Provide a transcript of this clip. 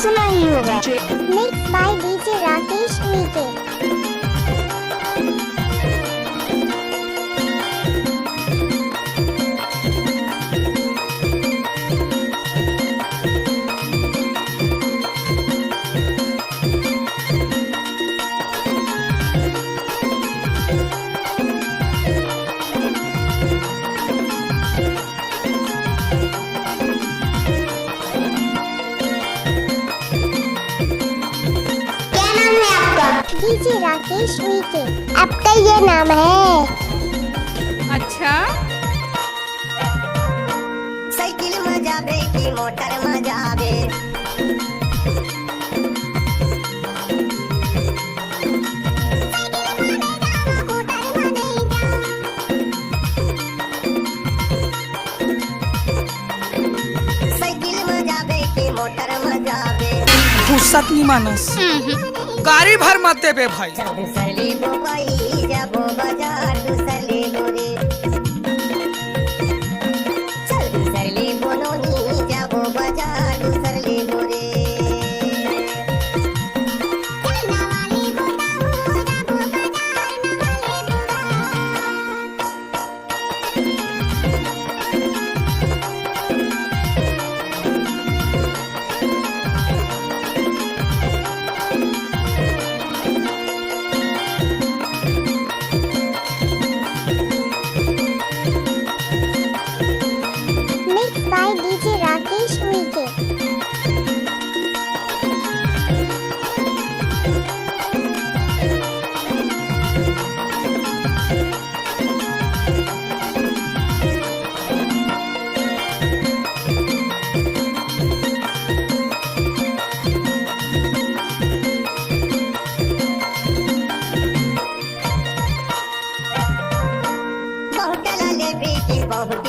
सुना ही होगा। मिक्स बाय डीजे राकेश मीके। डीजे राकेश मीके, आपका ये नाम है। अच्छा, साइकिल में जाबे की मोटर में जाबे, साइकिल में जाबे की मोटर में जाबे, फुर्सत नहीं मानस गाड़ी भर मत देबे भाई। दूसरी बुबाई जाबो बाजार दूसरी बुरे, चल दूसरी बोलोनी जाबो बाजार दूसरी बुरे। मिक्स बाय डीजे राकेश मीके। बहुतला लेबे की बहुत